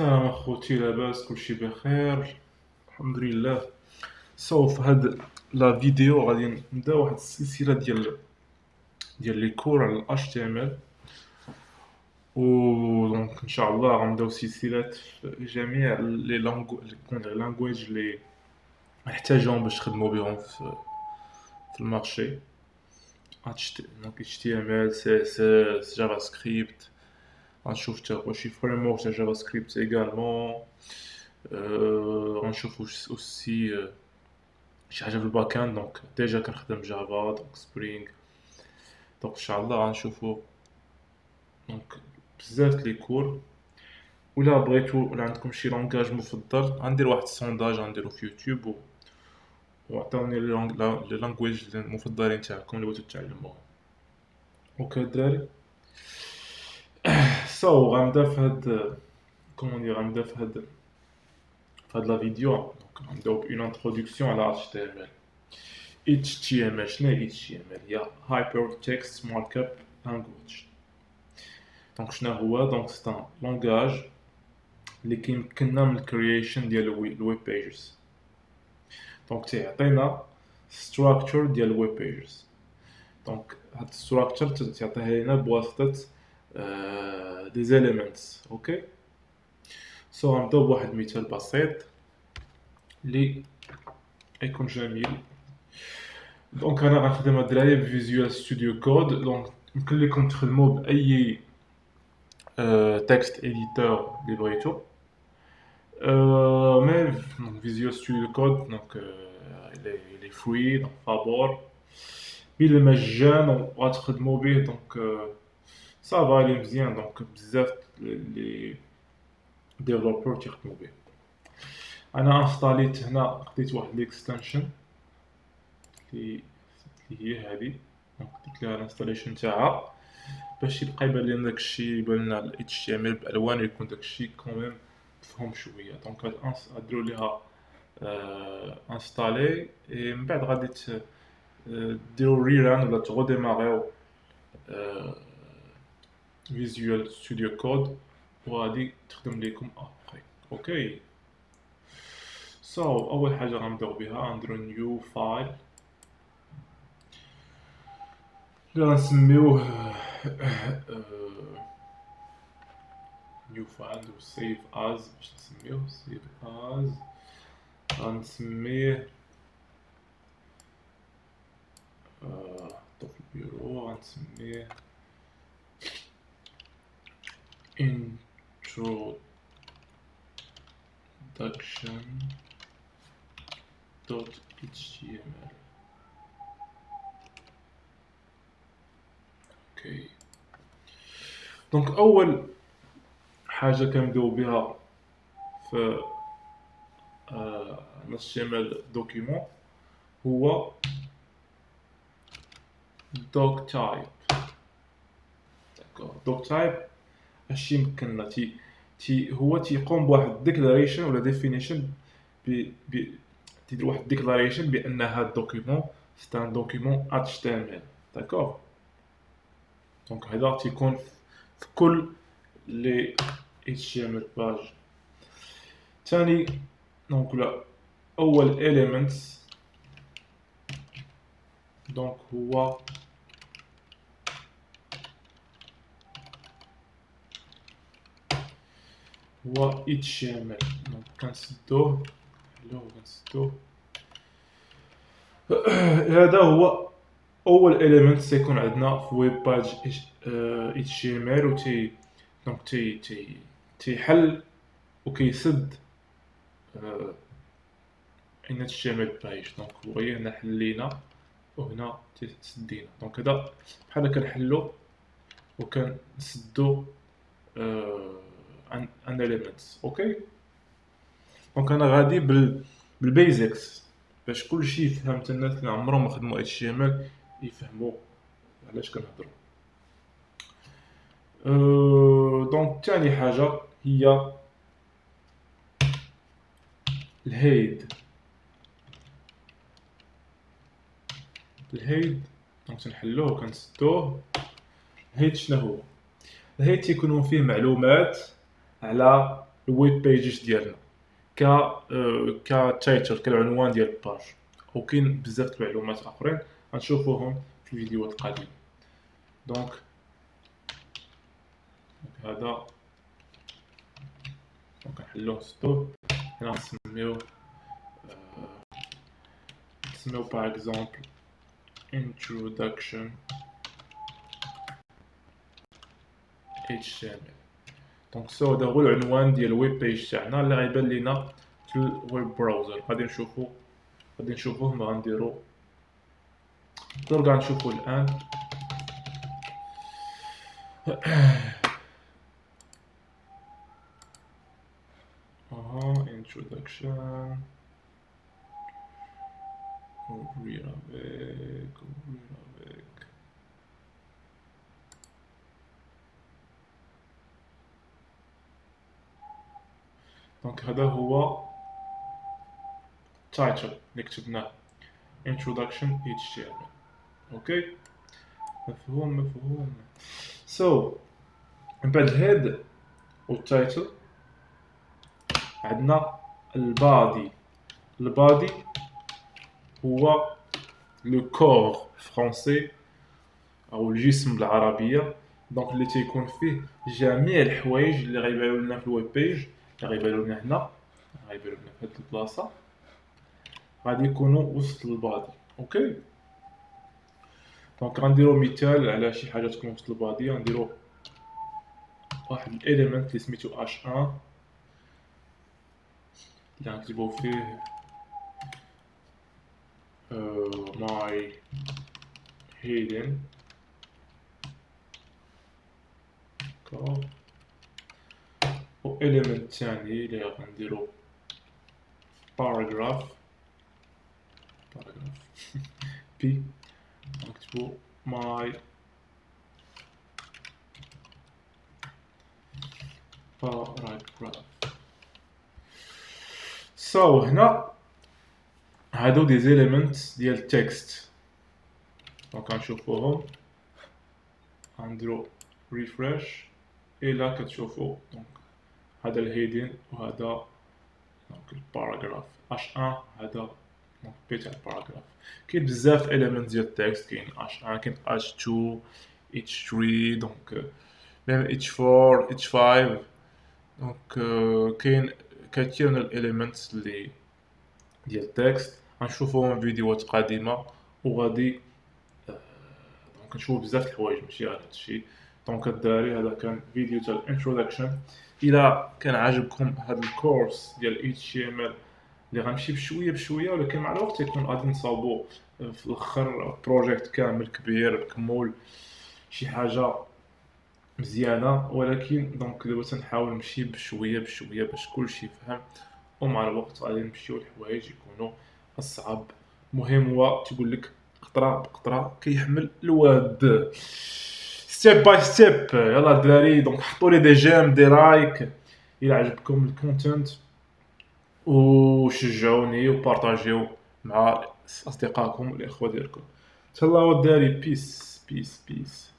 السلام اخوتي، لاباس؟ كلشي بخير الحمد لله. في هاد لا فيديو غادي نبدا واحد السلسله ديال لي كور على الاش تي ام ال، و دونك ان شاء الله غنبداو سلسلات في جميع لي لانجويج اللي نحتاجهم باش نخدمو بهم في المارشي. دونك اتش تي ام ال، سي اس اس، جافا سكريبت. غنشوف حتى شي فريم ورك تاع جافا سكريبت ايغالمون. غنشوفو اوسي شي حاجه في الباك اند، دونك ديجا كنخدم جافا، دونك سبرينغ. دونك ان شاء غنشوفو دونك بزاف لي كور. ولا بغيتو ولا عندكم شي لونغاج مفضل، غندير واحد السونداج غنديرو في يوتيوب وعطاوني لي لانجويج المفضلين تاعكم اللي بغيتو تتعلموهم. اوكي الدراري، غنبدا في هاد غنبدا في هاد لا فيديو. دونك غنبداو بأون انتروداكسيون على HTML. HTML شنو هي HTML؟ هي Hyper Text Markup Language. دونك شنو هو؟ دونك سي ان لونغاج اللي كيمكننا من الكرييشن ديال الويب بيجز. دونك تيعطينا ستراكشر ديال الويب بيجز. دونك هاد الستراكشر تعطيها لينا بواسطه دي زيليمنتس. اوكي، غنبداو بواحد مثال بسيط اللي يكون جميل. دونك انا غنخدم هاد الدراري بفيزيوال ستوديو كود. دونك يمكن لكم تخدموا باي تكست اديتور اللي بغيتو. مي فيزيوال ستوديو كود دونك لي فري، دونك فابور بالمجان وغتخدموا به. دونك صافا لي مزيان، دونك بزاف لي ديفلوبر تيخدموا به. انا انستاليت هنا، خديت واحد ليكستنشن اللي هي هذه. دونك درت لها الانستاليشن تاعها باش يبقى يبان لنا داكشي، يبان لنا ال HTML بالوان، يكون داكشي كوميم مفهوم شويه. دونك غاديروا ليها انستالي، من بعد غادي ديروا ريران ولا تغوديماريو فيزيوال ستوديو كود وغادي تخدم لكم ابري. اوكي، اول حاجه غنبداو بها غنديروا نيو فايل اللي غنسميوه نيو فايل و سيف از. باش نسميوه سيف از غنسميه حطو في البيرو، غنسميه introduction.html. اوكي، دونك اول حاجه كنبداو بها في HTML دوكيمون هو دوك تايب. دوك تايب اش يمكننا هو تيقوم بواحد ديكلاريشن ولا ديفينيشن تيدير واحد ديكلاريشن بان هذا الدوكيمون سي ان دوكيمون HTML. داكوغ، دونك هذا تيكون في كل لي HTML باج. ثاني دونك لا اول element دونك هو HTML. دونك كنسدوه هذا هو اول element سيكون عندنا في ويب باج HTML و دونك تيحل وكيسد ان HTML باج. دونك هو هنا حلينا وهنا تسدينا. دونك هذا بحال كنحلو وكنسدو ان element. اوكي، دونك انا غادي بالبيزكس باش كلشي يفهم، حتى الناس اللي عمرهم ما خدموا HTML يفهموا علاش كنهضروا. دونك ثاني حاجه هي الهيد. دونك تنحلوه وكنسدوه. الهيد شنو هو؟ الهيد تيكونوا فيه معلومات على الويب بيجز ديالنا ك كتايتل كالعنوان ديال الباج، وكاين بزاف المعلومات اخرين غنشوفوهم في الفيديوهات القادمه. دونك هذا نحلوه ستوب. هنا نسميو باغ اكزومبل introduction HTML. دونك سو هذا هو العنوان ديال الويب بيج تاعنا اللي غيبان لينا في الويب براوزر. غادي نشوفوه ما غنديرو دونك غنشوفو الان. introduction ouvrir avec. دونك هذا هو title اللي كتبناه introduction HTML. اوكي مفهوم. سو من بعد الهيد والتايتل عندنا البادي هو لو كور فرونسي او الجسم بالعربيه. دونك اللي تيكون فيه جميع الحوايج اللي غيبانوا لنا في الويب بيج، اللي غيبانوا لنا هنا، غيبانوا لنا في هذه البلاصه، غادي يكونوا وسط البادي. اوكي دونك غنديروا مثال على شي حاجه تكون وسط البادي. غنديروا واحد الاليمنت اللي سميتو h1 اللي غنكتبوا فيه my hidden كو، و element ثاني اللي غنديرو paragraph p نكتبو my paragraph. سو هنا هادو دي زيليمنت ديال التكست. دونك غنشوفوهم، غنديرو ريفريش الى كتشوفو. دونك هذا الهيدين وهذا دونك الباراغراف h1. هذا دونك بي تاع الباراغراف. كاين بزاف اليمنت ديال التكست، كاين h1 كاين h2 h3 دونك ميم h4 h5. دونك كاين كثير من الاليمنت اللي ديال التكست غنشوفوهم في فيديوهات قادمه. وغادي دونك نشوفو بزاف د الحوايج ماشي غير هادشي. دونك الدراري هذا كان فيديو تاع الانتروداكشن. الى كان عاجبكم هذا الكورس ديال HTML اللي غنمشي بشويه ولكن مع الوقت يكون غادي نصاوبو في الاخر بروجيكت كامل كبير كمول شي حاجه مزيانه. ولكن دونك دابا تنحاول نمشي بشويه باش كلشي يفهم، ومع الوقت غادي نمشيو لحوايج يكونوا اصعب. المهم هو تيقول لك قطره بقطره كيحمل الواد، ستيب باي ستيب. يلا الدراري دونك حطوا لي دي جيم دي لايك الى عجبكم الكونتنت، وشجعوني وبارطاجيو مع اصدقائكم والاخوه ديالكم. تهلاو الدراري. بيس.